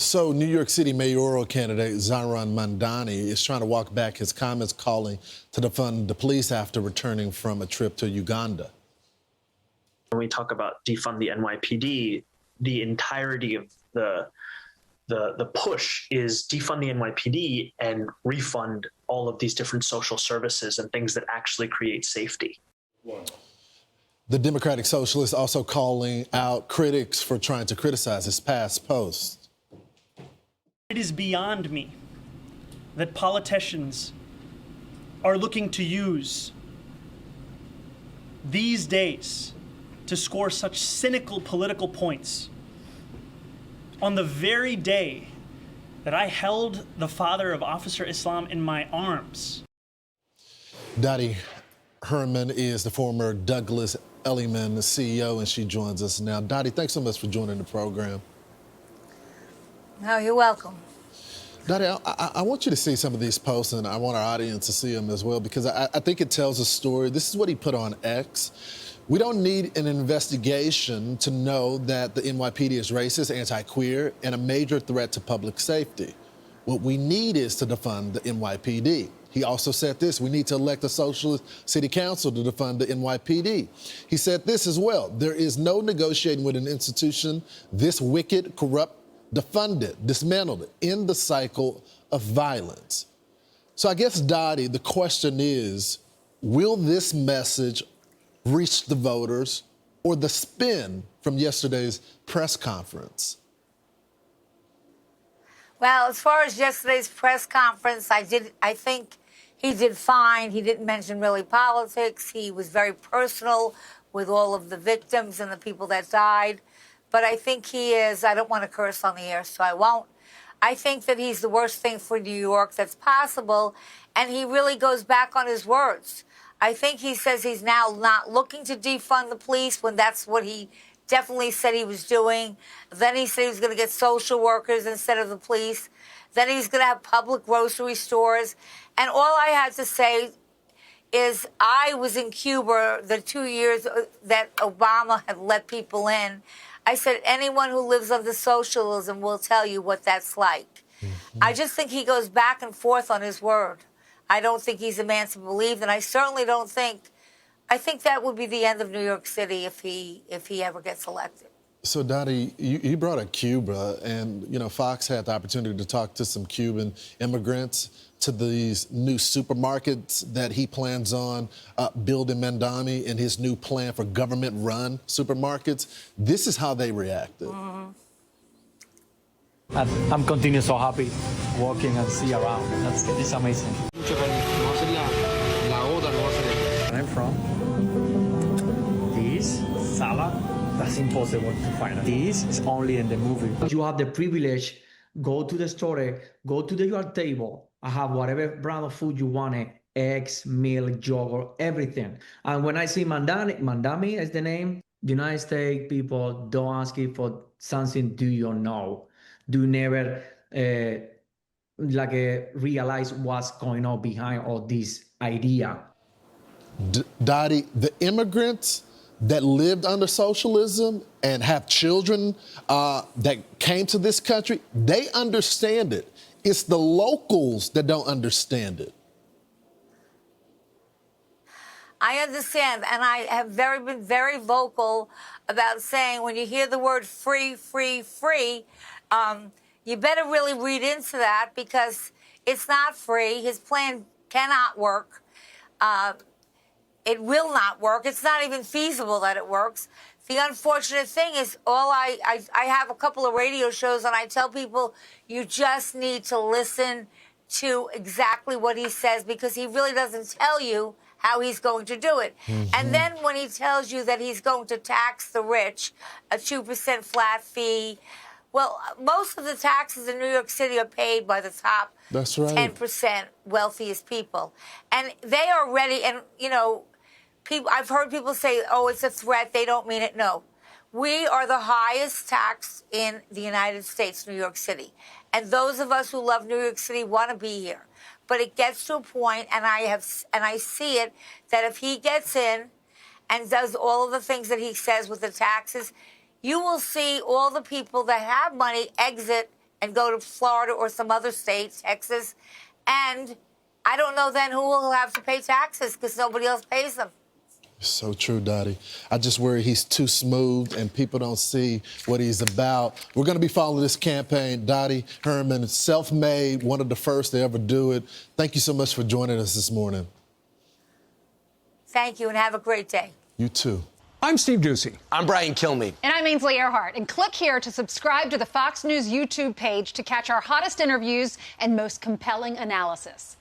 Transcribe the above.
So New York City mayoral candidate Zohran Mamdani is trying to walk back his comments calling to defund the police after returning from a trip to Uganda. When we talk about defund the NYPD, the entirety of the push is defund the NYPD and refund all of these different social services and things that actually create safety. The Democratic Socialist also calling out critics for trying to criticize his past posts. It is beyond me that politicians are looking to use these days to score such cynical political points on the very day that I held the father of Officer Islam in my arms. Dottie Herman is the former Douglas Elliman CEO, and she joins us now. Dottie, thanks so much for joining the program. Oh, you're welcome. Dottie, I want you to see some of these posts, and I want our audience to see them as well, because I think it tells a story. This is what he put on X. We don't need an investigation to know that the NYPD is racist, anti-queer, and a major threat to public safety. What we need is to defund the NYPD. He also said this: we need to elect a socialist city council to defund the NYPD. He said this as well: there is no negotiating with an institution this wicked, corrupt. Defund it, dismantle it, end the cycle of violence. So I guess, Dottie, the question is, will this message reach the voters, or the spin from yesterday's press conference? Well, as far as yesterday's press conference, I think he did fine. He didn't mention really politics. He was very personal with all of the victims and the people that died. But I think he is, I don't want to curse on the air, so I won't. I think that he's the worst thing for New York that's possible, and he really goes back on his words. I think he says he's now not looking to defund the police when that's what he definitely said he was doing. Then he said he was going to get social workers instead of the police. Then he's going to have public grocery stores. And all I had to say is I was in Cuba the 2 years that Obama had let people in. I said, anyone who lives under socialism will tell you what that's like. Mm-hmm. I just think he goes back and forth on his word. I don't think he's a man to believe, and I certainly don't think, I think that would be the end of New York City if he ever gets elected. So, Dottie, you brought up Cuba, and, you know, Fox had the opportunity to talk to some Cuban immigrants to these new supermarkets that he plans on building Mamdani in his new plan for government-run supermarkets. This is how they reacted. Mm-hmm. I'm continuing so happy walking and see around. It's amazing. I'm from this salad. That's impossible to find. This is only in the movie. You have the privilege, go to the store, go to your table, I have whatever brand of food you want, eggs, milk, yogurt, everything. And when I see Mamdani is the name, United States people don't ask you for something do you know. Do never realize what's going on behind all this idea. Dottie, the immigrants that lived under socialism and have children that came to this country, they understand it. It's the locals that don't understand it. I understand, and I have been very vocal about saying when you hear the word free, free, free, you better really read into that because it's not free. His plan cannot work. It will not work. It's not even feasible that it works. The unfortunate thing is I have a couple of radio shows and I tell people you just need to listen to exactly what he says because he really doesn't tell you how he's going to do it. Mm-hmm. And then when he tells you that he's going to tax the rich, a 2% flat fee, well, most of the taxes in New York City are paid by the top 10% wealthiest people. And they are ready, and, you know, I've heard people say, oh, it's a threat. They don't mean it. No. We are the highest tax in the United States, New York City. And those of us who love New York City want to be here. But it gets to a point, and I see it, that if he gets in and does all of the things that he says with the taxes, you will see all the people that have money exit and go to Florida or some other state, Texas, and I don't know then who will have to pay taxes because nobody else pays them. So true, Dottie. I just worry he's too smooth and people don't see what he's about. We're going to be following this campaign. Dottie Herman, self-made, one of the first to ever do it. Thank you so much for joining us this morning. Thank you, and have a great day. You too. I'm Steve Doocy. I'm Brian Kilmeade. And I'm Ainsley Earhart. And click here to subscribe to the Fox News YouTube page to catch our hottest interviews and most compelling analysis.